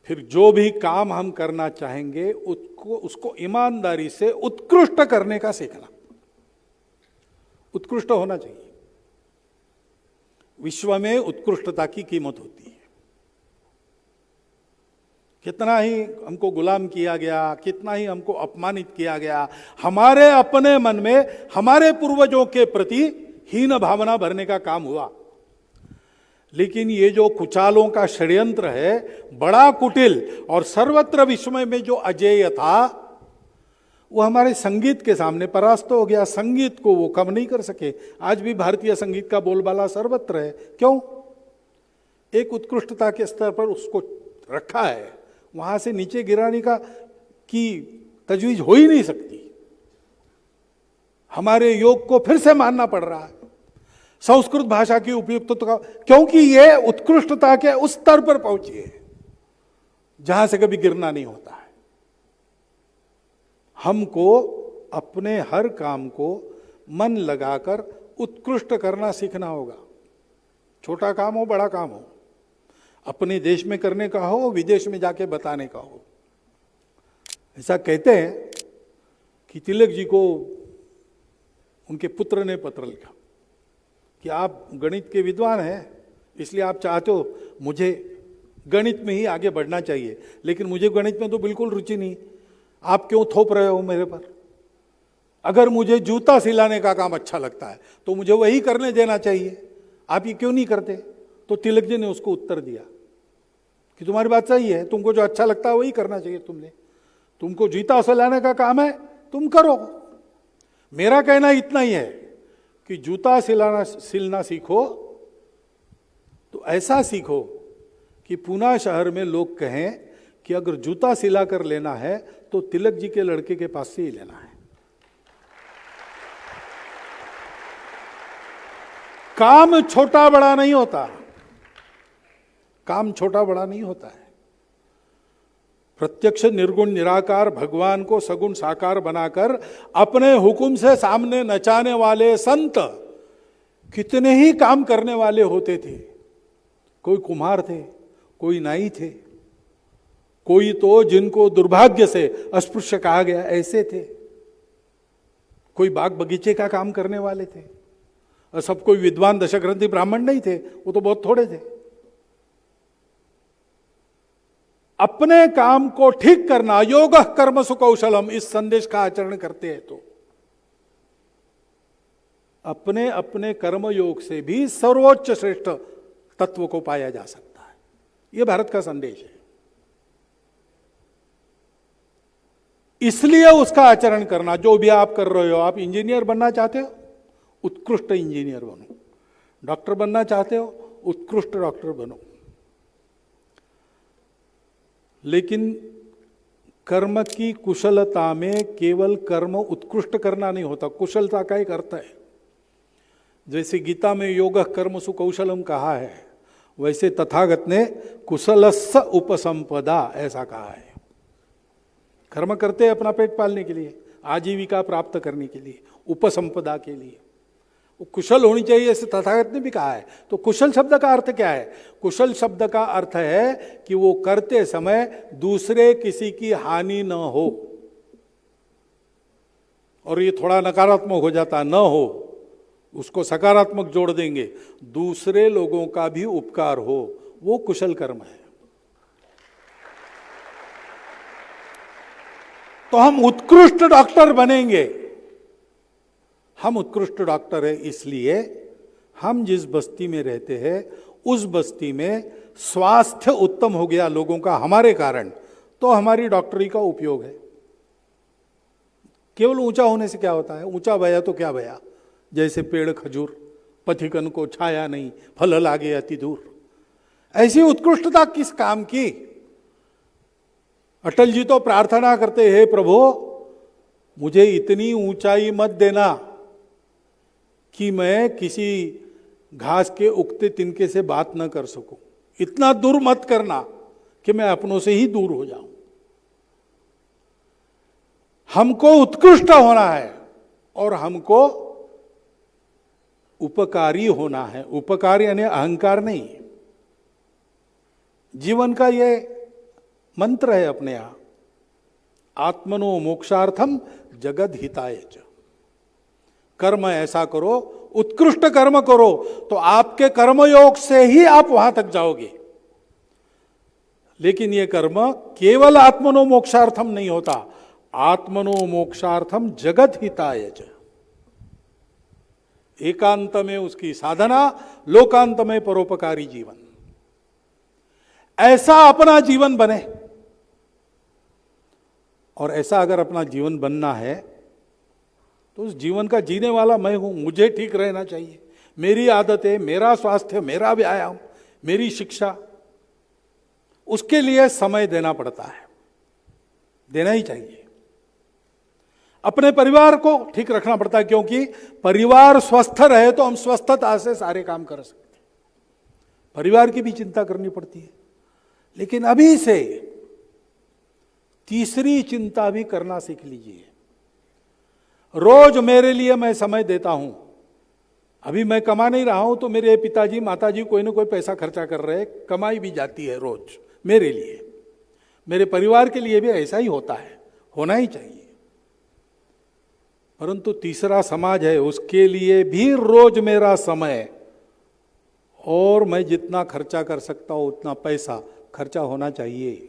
फिर जो भी काम हम करना चाहेंगे उसको ईमानदारी से उत्कृष्ट करने का सीखना, उत्कृष्ट होना चाहिए। विश्व में उत्कृष्टता की कीमत होती है। कितना ही हमको गुलाम किया गया, कितना ही हमको अपमानित किया गया, हमारे अपने मन में हमारे पूर्वजों के प्रति हीन भावना भरने का काम हुआ। लेकिन ये जो कुचालों का षड्यंत्र है, बड़ा कुटिल और सर्वत्र विश्व में जो अजेय था, वो हमारे संगीत के सामने परास्त हो गया। संगीत को वो कम नहीं कर सके। आज भी भारतीय संगीत का बोलबाला सर्वत्र है। क्यों? एक उत्कृष्टता के स्तर पर उसको रखा है, वहां से नीचे गिराने की तजवीज हो ही नहीं सकती। हमारे योग को फिर से मानना पड़ रहा है, संस्कृत भाषा की उपयुक्तता, क्योंकि ये उत्कृष्टता के उस स्तर पर पहुंची है जहां से कभी गिरना नहीं होता है। हमको अपने हर काम को मन लगाकर उत्कृष्ट करना सीखना होगा। छोटा काम हो, बड़ा काम हो, अपने देश में करने का हो, विदेश में जाके बताने का हो। ऐसा कहते हैं कि तिलक जी को उनके पुत्र ने पत्र लिखा कि आप गणित के विद्वान हैं, इसलिए आप चाहते हो मुझे गणित में ही आगे बढ़ना चाहिए, लेकिन मुझे गणित में तो बिल्कुल रुचि नहीं, आप क्यों थोप रहे हो मेरे पर? अगर मुझे जूता सिलाने का काम अच्छा लगता है तो मुझे वही करने देना चाहिए, आप ये क्यों नहीं करते? तो तिलक जी ने उसको उत्तर दिया कि तुम्हारी बात सही है, तुमको जो अच्छा लगता है वही करना चाहिए तुमने। तुमको जूता सिलाने का काम है, तुम करो। मेरा कहना इतना ही है कि जूता सिलना सीखो तो ऐसा सीखो कि पूना शहर में लोग कहें कि अगर जूता सिला कर लेना है तो तिलक जी के लड़के के पास से ही लेना है। काम छोटा बड़ा नहीं होता, काम छोटा बड़ा नहीं होता है। प्रत्यक्ष निर्गुण निराकार भगवान को सगुण साकार बनाकर अपने हुक्म से सामने नचाने वाले संत कितने ही काम करने वाले होते थे। कोई कुम्हार थे, कोई नाई थे, कोई तो जिनको दुर्भाग्य से अस्पृश्य कहा गया ऐसे थे, कोई बाग बगीचे का काम करने वाले थे। और सब कोई विद्वान दशग्रंथी ब्राह्मण नहीं थे, वो तो बहुत थोड़े थे। अपने काम को ठीक करना, योग कर्म सुकौशलम, इस संदेश का आचरण करते हैं तो अपने अपने कर्म योग से भी सर्वोच्च श्रेष्ठ तत्व को पाया जा सकता है। यह भारत का संदेश है। इसलिए उसका आचरण करना, जो भी आप कर रहे हो, आप इंजीनियर बनना चाहते हो, उत्कृष्ट इंजीनियर बनो। डॉक्टर बनना चाहते हो, उत्कृष्ट डॉक्टर बनो। लेकिन कर्म की कुशलता में केवल कर्म उत्कृष्ट करना नहीं होता, कुशलता का एक अर्थ है। जैसे गीता में योग कर्म सुकौशलम कहा है, वैसे तथागत ने कुशलस्स उपसंपदा ऐसा कहा है। कर्म करते हैं अपना पेट पालने के लिए, आजीविका प्राप्त करने के लिए, उपसंपदा के लिए। वो कुशल होनी चाहिए, ऐसे तथागत ने भी कहा है। तो कुशल शब्द का अर्थ क्या है? कुशल शब्द का अर्थ है कि वो करते समय दूसरे किसी की हानि न हो। और ये थोड़ा नकारात्मक हो जाता, न हो, उसको सकारात्मक जोड़ देंगे, दूसरे लोगों का भी उपकार हो, वो कुशल कर्म है। तो हम उत्कृष्ट डॉक्टर बनेंगे। हम उत्कृष्ट डॉक्टर है इसलिए हम जिस बस्ती में रहते हैं उस बस्ती में स्वास्थ्य उत्तम हो गया लोगों का हमारे कारण, तो हमारी डॉक्टरी का उपयोग है। केवल ऊंचा होने से क्या होता है? ऊंचा भया तो क्या भया, जैसे पेड़ खजूर, पथिकन को छाया नहीं, फल लागे अति दूर। ऐसी उत्कृष्टता किस काम की? अटल जी तो प्रार्थना करते हैं, प्रभु मुझे इतनी ऊंचाई मत देना कि मैं किसी घास के उगते तिनके से बात न कर सकूं, इतना दूर मत करना कि मैं अपनों से ही दूर हो जाऊं। हमको उत्कृष्ट होना है और हमको उपकारी होना है। उपकार यानी अहंकार नहीं। जीवन का ये मंत्र है अपने यहां, आत्मनो मोक्षार्थम जगद हिताय च। कर्म ऐसा करो, उत्कृष्ट कर्म करो, तो आपके कर्मयोग से ही आप वहां तक जाओगे। लेकिन यह कर्म केवल आत्मनो मोक्षार्थम नहीं होता, आत्मनो मोक्षार्थम जगत हिताय च। एकांत में उसकी साधना, लोकांत में परोपकारी जीवन, ऐसा अपना जीवन बने। और ऐसा अगर अपना जीवन बनना है तो उस जीवन का जीने वाला मैं हूं, मुझे ठीक रहना चाहिए, मेरी आदतें, मेरा स्वास्थ्य, मेरा व्यायाम, मेरी शिक्षा, उसके लिए समय देना पड़ता है, देना ही चाहिए। अपने परिवार को ठीक रखना पड़ता है, क्योंकि परिवार स्वस्थ रहे तो हम स्वस्थता से सारे काम कर सकते हैं। परिवार की भी चिंता करनी पड़ती है, लेकिन अभी से तीसरी चिंता भी करना सीख लीजिए। रोज मेरे लिए मैं समय देता हूं। अभी मैं कमा नहीं रहा हूं तो मेरे पिताजी माताजी कोई ना कोई पैसा खर्चा कर रहे हैं, कमाई भी जाती है रोज मेरे लिए, मेरे परिवार के लिए भी ऐसा ही होता है, होना ही चाहिए। परंतु तीसरा समाज है, उसके लिए भी रोज मेरा समय और मैं जितना खर्चा कर सकता हूं उतना पैसा खर्चा होना चाहिए।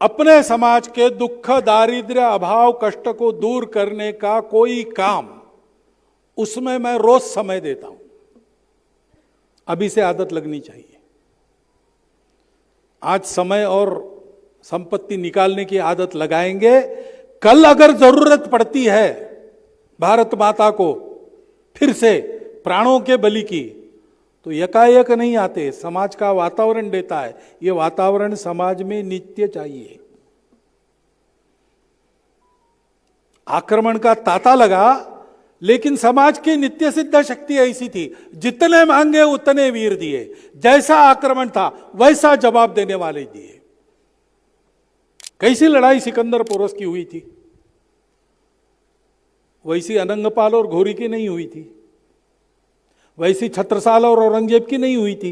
अपने समाज के दुख, दारिद्र्य, अभाव, कष्ट को दूर करने का कोई काम, उसमें मैं रोज समय देता हूं। अभी से आदत लगनी चाहिए। आज समय और संपत्ति निकालने की आदत लगाएंगे, कल अगर जरूरत पड़ती है भारत माता को फिर से प्राणों के बलि की, तो यकायक नहीं आते, समाज का वातावरण देता है। ये वातावरण समाज में नित्य चाहिए। आक्रमण का तांता लगा, लेकिन समाज की नित्य सिद्ध शक्ति ऐसी थी, जितने मांगे उतने वीर दिए। जैसा आक्रमण था वैसा जवाब देने वाले दिए। कैसी लड़ाई सिकंदर पोरस की हुई थी, वैसी अनंगपाल और घोरी की नहीं हुई थी, वैसी छत्रसाल और औरंगजेब की नहीं हुई थी,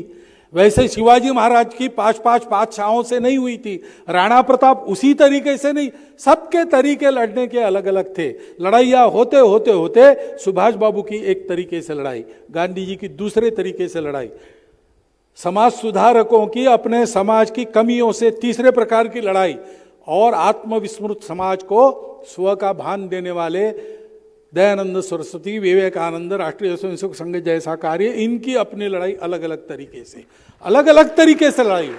वैसे शिवाजी महाराज की पांच बादशाहों से नहीं हुई थी, राणा प्रताप उसी तरीके से नहीं। सबके तरीके लड़ने के अलग अलग थे। लड़ाइयाँ होते होते होते सुभाष बाबू की एक तरीके से लड़ाई, गांधी जी की दूसरे तरीके से लड़ाई, समाज सुधारकों की अपने समाज की कमियों से तीसरे प्रकार की लड़ाई, और आत्मविस्मृत समाज को स्व का भान देने वाले दयानंद सरस्वती, विवेकानंद, राष्ट्रीय स्वयंसेवक संघ जैसा कार्य, इनकी अपनी लड़ाई अलग अलग तरीके से लड़ाई हुई।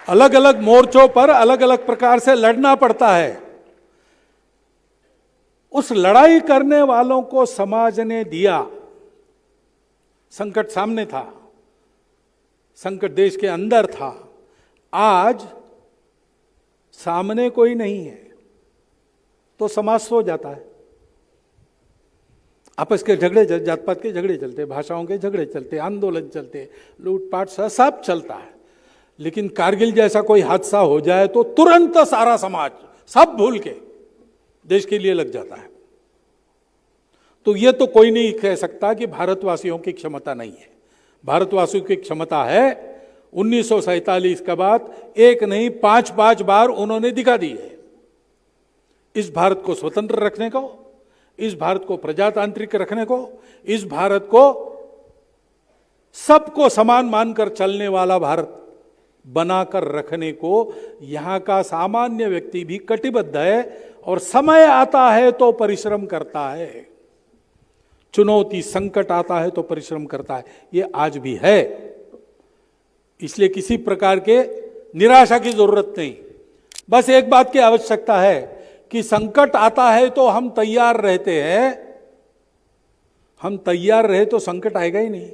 अलग अलग मोर्चों पर अलग अलग प्रकार से लड़ना पड़ता है। उस लड़ाई करने वालों को समाज ने दिया। संकट सामने था, संकट देश के अंदर था। आज सामने कोई नहीं है तो समाज सो जाता है। आपस के झगड़े, जात पात के झगड़े चलते, भाषाओं के झगड़े चलते, आंदोलन चलते, लूटपाट सब चलता है। लेकिन कारगिल जैसा कोई हादसा हो जाए तो तुरंत सारा समाज सब भूल के देश के लिए लग जाता है। तो ये तो कोई नहीं कह सकता कि भारतवासियों की क्षमता नहीं है। भारतवासियों की क्षमता है। 1947 के बाद एक नहीं 5 बार उन्होंने दिखा दी है। इस भारत को स्वतंत्र रखने को, इस भारत को प्रजातांत्रिक रखने को, इस भारत को सबको समान मानकर चलने वाला भारत बनाकर रखने को यहां का सामान्य व्यक्ति भी कटिबद्ध है। और समय आता है तो परिश्रम करता है, चुनौती संकट आता है तो परिश्रम करता है। ये आज भी है। इसलिए किसी प्रकार के निराशा की जरूरत नहीं। बस एक बात की आवश्यकता है कि संकट आता है तो हम तैयार रहते हैं। हम तैयार रहे तो संकट आएगा ही नहीं।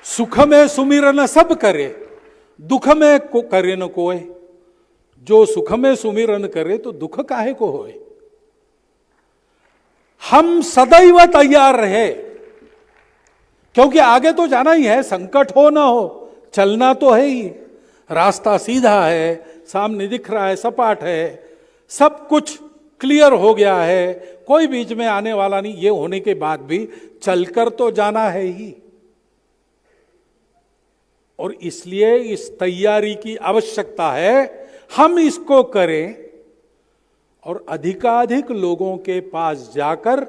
सुख में सुमिरन सब करे, दुख में करे न कोय। जो सुख में सुमिरन करे तो दुख काहे को होए। हम सदैव तैयार रहे, क्योंकि आगे तो जाना ही है। संकट हो ना हो, चलना तो है ही। रास्ता सीधा है, सामने दिख रहा है, सपाट है, सब कुछ क्लियर हो गया है, कोई बीच में आने वाला नहीं। ये होने के बाद भी चलकर तो जाना है ही। और इसलिए इस तैयारी की आवश्यकता है, हम इसको करें और अधिकाधिक लोगों के पास जाकर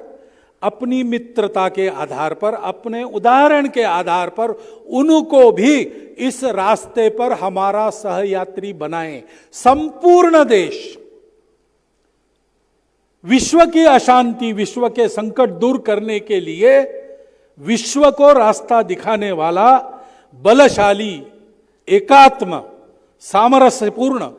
अपनी मित्रता के आधार पर, अपने उदाहरण के आधार पर उनको भी इस रास्ते पर हमारा सहयात्री बनाएं। संपूर्ण देश विश्व की अशांति, विश्व के संकट दूर करने के लिए विश्व को रास्ता दिखाने वाला बलशाली, एकात्म, सामरस्यपूर्ण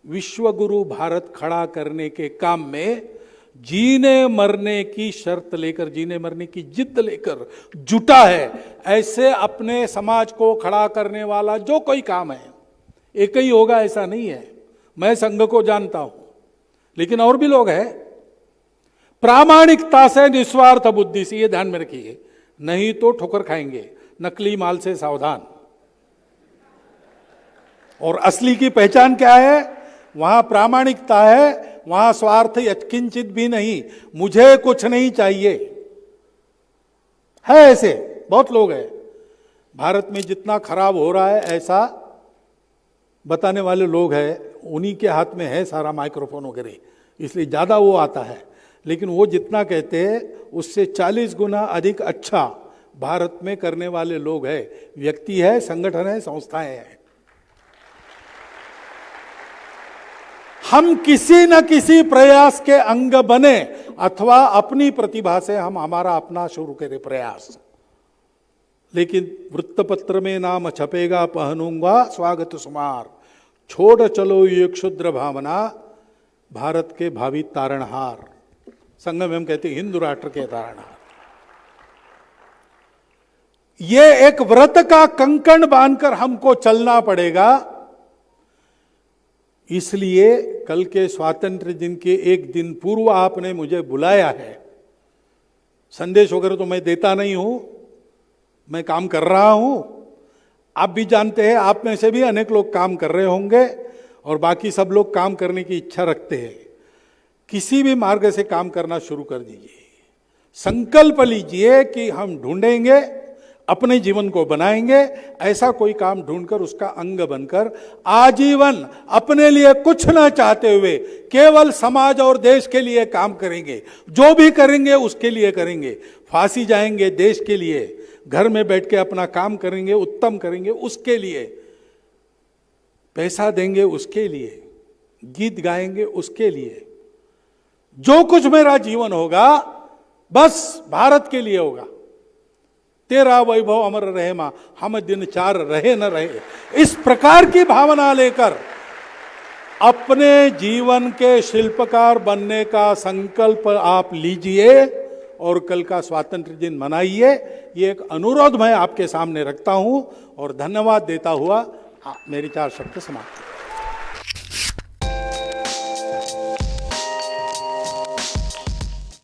विश्व गुरु भारत खड़ा करने के काम में जीने मरने की शर्त लेकर, जीने मरने की जिद लेकर जुटा है। ऐसे अपने समाज को खड़ा करने वाला जो कोई काम है, एक ही होगा ऐसा नहीं है। मैं संघ को जानता हूं, लेकिन और भी लोग हैं। प्रामाणिकता से, निस्वार्थ बुद्धि से, ये ध्यान में रखिए, नहीं तो ठोकर खाएंगे। नकली माल से सावधान। और असली की पहचान क्या है? वहां प्रामाणिकता है, वहां स्वार्थ यत्किंचित भी नहीं, मुझे कुछ नहीं चाहिए है। ऐसे बहुत लोग हैं भारत में। जितना खराब हो रहा है ऐसा बताने वाले लोग हैं, उन्हीं के हाथ में है सारा माइक्रोफोन वगैरह, इसलिए ज्यादा वो आता है। लेकिन वो जितना कहते हैं उससे 40 गुना अधिक अच्छा भारत में करने वाले लोग हैं, व्यक्ति है, संगठन है, संस्थाएं हैं। हम किसी न किसी प्रयास के अंग बने अथवा अपनी प्रतिभा से हम हमारा अपना शुरू करें प्रयास। लेकिन वृत्तपत्र में नाम छपेगा, पहनूंगा स्वागत सुमार, छोड़ चलो ये क्षुद्र भावना, भारत के भावी तारणहार। संघ में हम कहते हैं हिंदू राष्ट्र के तारणहार। ये एक व्रत का कंकण बांधकर हमको चलना पड़ेगा। इसलिए कल के स्वातंत्र्य दिन के एक दिन पूर्व आपने मुझे बुलाया है। संदेश वगैरह तो मैं देता नहीं हूं, मैं काम कर रहा हूं। आप भी जानते हैं, आप में से भी अनेक लोग काम कर रहे होंगे और बाकी सब लोग काम करने की इच्छा रखते हैं। किसी भी मार्ग से काम करना शुरू कर दीजिए। संकल्प लीजिए कि हम ढूंढेंगे, अपने जीवन को बनाएंगे, ऐसा कोई काम ढूंढकर उसका अंग बनकर आजीवन अपने लिए कुछ ना चाहते हुए केवल समाज और देश के लिए काम करेंगे। जो भी करेंगे उसके लिए करेंगे। फांसी जाएंगे देश के लिए, घर में बैठ के अपना काम करेंगे, उत्तम करेंगे उसके लिए, पैसा देंगे उसके लिए, गीत गाएंगे उसके लिए। जो कुछ मेरा जीवन होगा बस भारत के लिए होगा। तेरा वैभव अमर रहे मां, हम दिन चार रहे न रहे, इस प्रकार की भावना लेकर अपने जीवन के शिल्पकार बनने का संकल्प आप लीजिए और कल का स्वातंत्र्य दिन मनाइए। ये एक अनुरोध मैं आपके सामने रखता हूं और धन्यवाद देता हुआ मेरी 4 शब्द समाप्त।